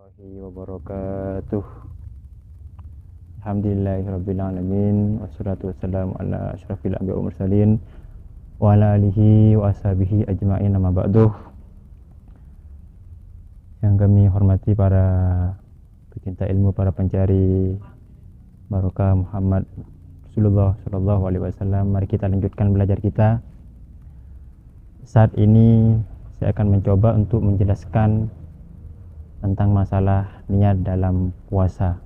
warahmatullahi wabarakatuh. Alhamdulillahirabbil alamin wassalatu wassalamu ala asyrafil anbiya'i wal mursalin wa ala alihi wa ashabihi ajmain, amma ba'du. Yang kami hormati para pecinta ilmu, para pencari barokah Muhammad Rasulullah sallallahu alaihi wasallam, mari kita lanjutkan belajar kita. Saat ini saya akan mencoba untuk menjelaskan tentang masalah niat dalam puasa.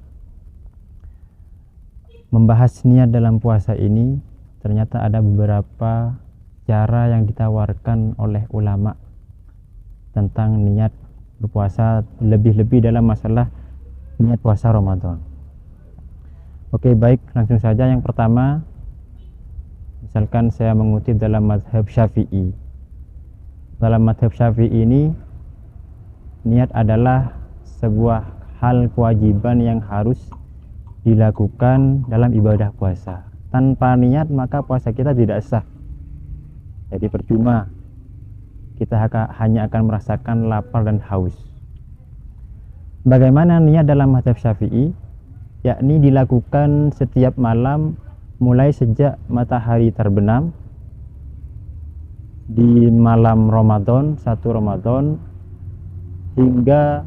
Membahas niat dalam puasa ini ternyata ada beberapa cara yang ditawarkan oleh ulama tentang niat berpuasa, lebih-lebih dalam masalah niat puasa Ramadan. Oke, baik, langsung saja. Yang pertama, misalkan saya mengutip dalam mazhab Syafi'i. Dalam mazhab Syafi'i ini, niat adalah sebuah hal kewajiban yang harus dilakukan dalam ibadah puasa. Tanpa niat maka puasa kita tidak sah. Jadi percuma, kita hanya akan merasakan lapar dan haus. Bagaimana niat dalam mazhab Syafi'i? Yakni dilakukan setiap malam mulai sejak matahari terbenam di malam Ramadan, 1 Ramadan, hingga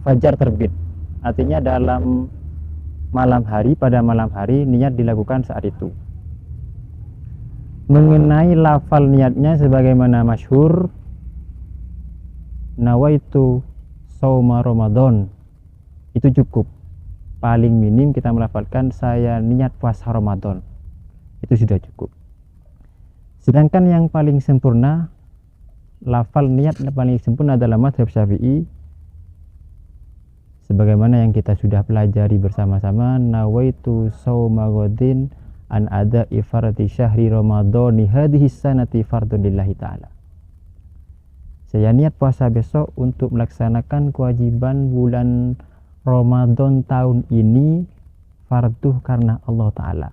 fajar terbit. Artinya dalam malam hari, pada malam hari niat dilakukan saat itu. Mengenai lafal niatnya sebagaimana masyhur, nawaitu shauma Ramadan, itu cukup. Paling minim kita melafalkan saya niat puasa Ramadan, itu sudah cukup. Sedangkan yang paling sempurna, lafal niat yang paling sempurna dalam mazhab Syafi'i, sebagaimana yang kita sudah pelajari bersama-sama, nawaitu shauma ghadin an ada ifarati syahri ramadhani hadhihi sanati fardun lillahi ta'ala. Saya niat puasa besok untuk melaksanakan kewajiban bulan Ramadan tahun ini, farduh karena Allah Ta'ala.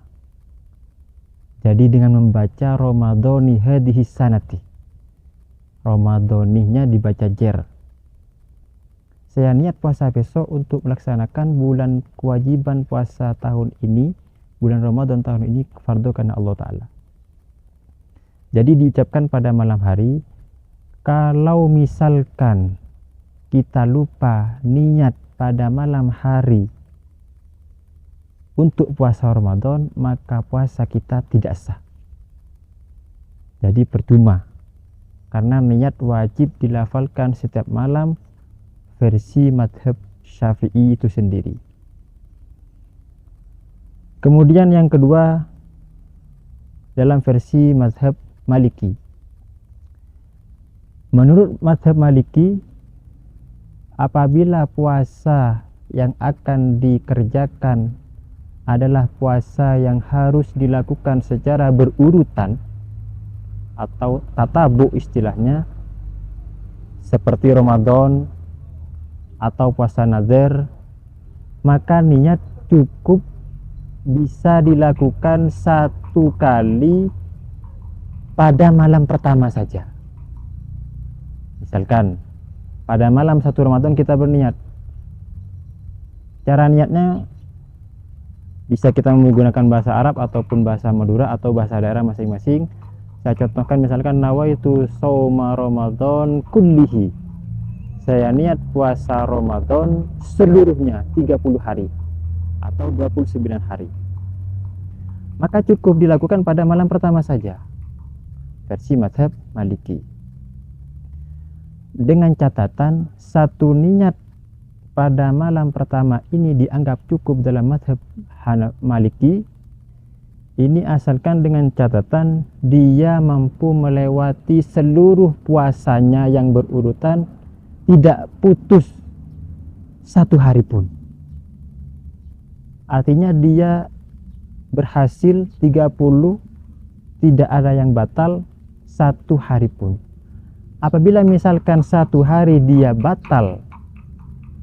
Jadi dengan membaca ramadhani hadhihi sanati, Ramadhanihnya dibaca jer. Saya niat puasa besok untuk melaksanakan bulan kewajiban puasa tahun ini, bulan Ramadan tahun ini, fardu karena Allah Ta'ala. Jadi diucapkan pada malam hari. Kalau misalkan kita lupa niat pada malam hari untuk puasa Ramadan, maka puasa kita tidak sah. Jadi percuma, karena niat wajib dilafalkan setiap malam versi madhab Syafi'i itu sendiri. Kemudian yang kedua, dalam versi madhab Maliki. Menurut madhab Maliki, apabila puasa yang akan dikerjakan adalah puasa yang harus dilakukan secara berurutan atau tatabu istilahnya, seperti Ramadan atau puasa nazar, maka niat cukup bisa dilakukan satu kali pada malam pertama saja. Misalkan pada malam 1 Ramadan kita berniat. Cara niatnya bisa kita menggunakan bahasa Arab ataupun bahasa Madura atau bahasa daerah masing-masing. Saya contohkan, misalkan nawaitu shauma Ramadan kullihi, saya niat puasa Ramadan seluruhnya 30 hari atau 29 hari. Maka cukup dilakukan pada malam pertama saja, versi mazhab Maliki. Dengan catatan, satu niat pada malam pertama ini dianggap cukup dalam mazhab Maliki. Ini asalkan dengan catatan dia mampu melewati seluruh puasanya yang berurutan, tidak putus satu hari pun. Artinya dia berhasil 30, tidak ada yang batal satu hari pun. Apabila misalkan satu hari dia batal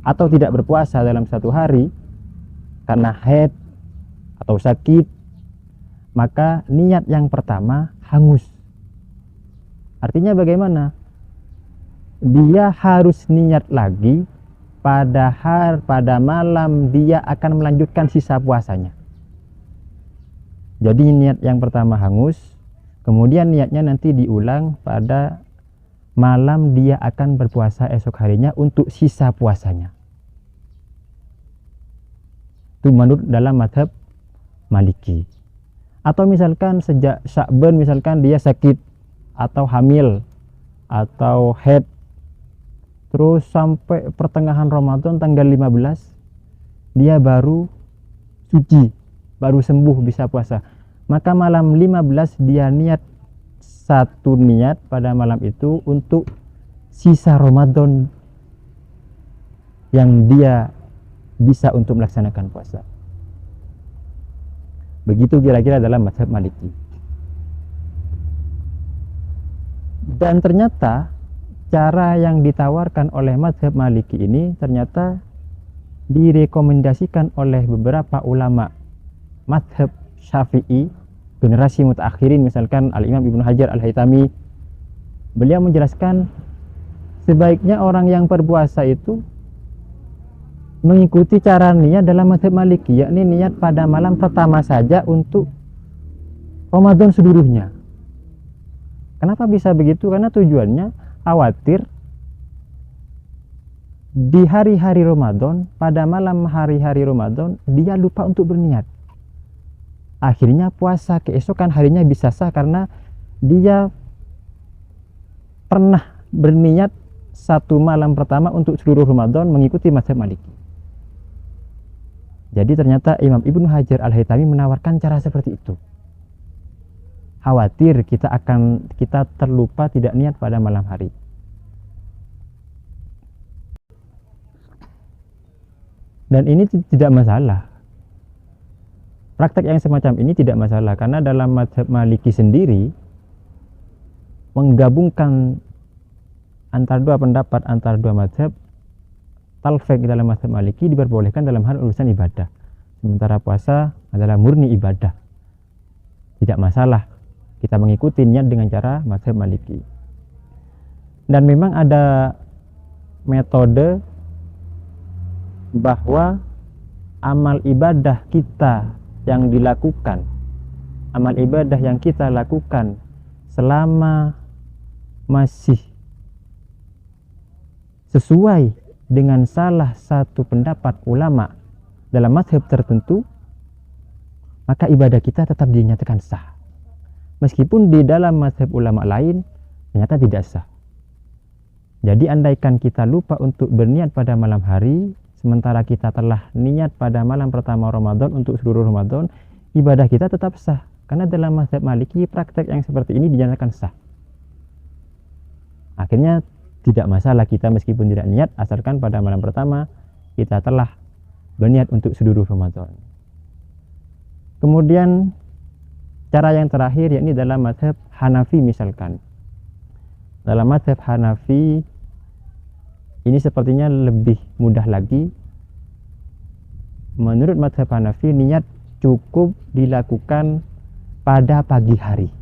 atau tidak berpuasa dalam satu hari karena haid atau sakit, maka niat yang pertama hangus. Artinya bagaimana? Dia harus niat lagi pada malam dia akan melanjutkan sisa puasanya. Jadi niat yang pertama hangus, kemudian niatnya nanti diulang pada malam dia akan berpuasa esok harinya untuk sisa puasanya. Itu menurut dalam mazhab Maliki. Atau misalkan sejak Sya'ban misalkan dia sakit atau hamil atau haid, terus sampai pertengahan Ramadan tanggal 15 dia baru suci, baru sembuh bisa puasa, maka malam 15 dia niat satu niat pada malam itu untuk sisa Ramadan yang dia bisa untuk melaksanakan puasa. Begitu kira-kira dalam mazhab Maliki. Dan ternyata cara yang ditawarkan oleh mazhab Maliki ini ternyata direkomendasikan oleh beberapa ulama mazhab Syafi'i generasi mutaakhirin, misalkan Al-Imam Ibnu Hajar Al-Haytami. Beliau menjelaskan sebaiknya orang yang berpuasa itu mengikuti cara niat dalam mazhab Maliki, yakni niat pada malam pertama saja untuk Ramadan seluruhnya. Kenapa bisa begitu? Karena tujuannya khawatir di hari-hari Ramadan, pada malam hari-hari Ramadan dia lupa untuk berniat. Akhirnya puasa keesokan harinya bisa sah karena dia pernah berniat satu malam pertama untuk seluruh Ramadan mengikuti mazhab Maliki. Jadi ternyata Imam Ibnu Hajar Al-Haytami menawarkan cara seperti itu. Khawatir kita terlupa tidak niat pada malam hari. Dan ini tidak masalah. Praktek yang semacam ini tidak masalah karena dalam mazhab Maliki sendiri menggabungkan antara dua pendapat, antara dua mazhab. Talfek dalam mazhab Maliki diperbolehkan dalam hal urusan ibadah, sementara puasa adalah murni ibadah. Tidak masalah kita mengikuti niat dengan cara mazhab Maliki. Dan memang ada metode bahwa amal ibadah kita yang dilakukan, amal ibadah yang kita lakukan selama masih sesuai dengan salah satu pendapat ulama dalam mazhab tertentu, maka ibadah kita tetap dinyatakan sah. Meskipun di dalam mazhab ulama lain ternyata tidak sah. Jadi andaikan kita lupa untuk berniat pada malam hari, sementara kita telah niat pada malam pertama Ramadan untuk seluruh Ramadan, ibadah kita tetap sah. Karena dalam mazhab Maliki praktek yang seperti ini dinyatakan sah. Akhirnya tidak masalah kita meskipun tidak niat, asalkan pada malam pertama kita telah berniat untuk seluruh Ramadan. Kemudian cara yang terakhir yakni dalam mazhab Hanafi misalkan. Dalam mazhab Hanafi ini sepertinya lebih mudah lagi. Menurut mazhab Hanafi niat cukup dilakukan pada pagi hari,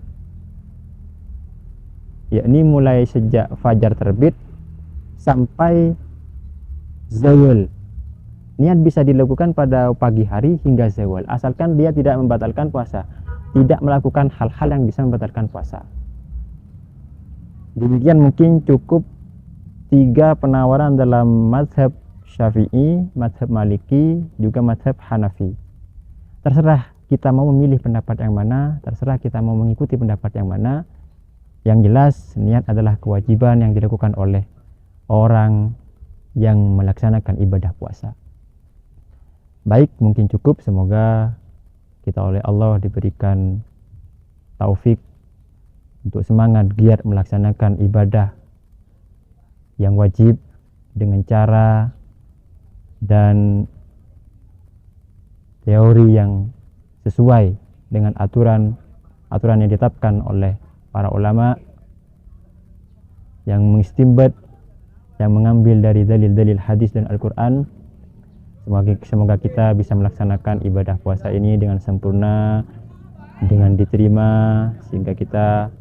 yakni mulai sejak fajar terbit sampai zawal. Niat bisa dilakukan pada pagi hari hingga zawal, asalkan dia tidak membatalkan puasa, tidak melakukan hal-hal yang bisa membatalkan puasa. Demikian mungkin cukup 3 penawaran dalam mazhab Syafi'i, mazhab Maliki, juga mazhab Hanafi. Terserah kita mau memilih pendapat yang mana, terserah kita mau mengikuti pendapat yang mana. Yang jelas niat adalah kewajiban yang dilakukan oleh orang yang melaksanakan ibadah puasa. Baik, mungkin cukup. Semoga kita oleh Allah diberikan taufik untuk semangat giat melaksanakan ibadah yang wajib dengan cara dan teori yang sesuai dengan aturan yang ditetapkan oleh para ulama, yang mengistimbat, yang mengambil dari dalil-dalil hadis dan Al-Quran. Semoga kita bisa melaksanakan ibadah puasa ini dengan sempurna, dengan diterima, sehingga kita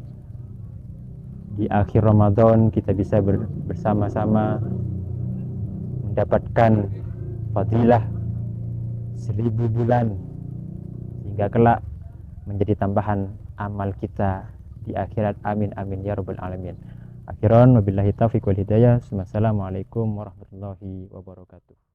di akhir Ramadan kita bisa bersama-sama mendapatkan fadilah 1000 bulan, hingga kelak menjadi tambahan amal kita di akhirat. Amin amin ya rabbal alamin. Akhiran wabillahi taufiq wal hidayah. Wassalamualaikum warahmatullahi wabarakatuh.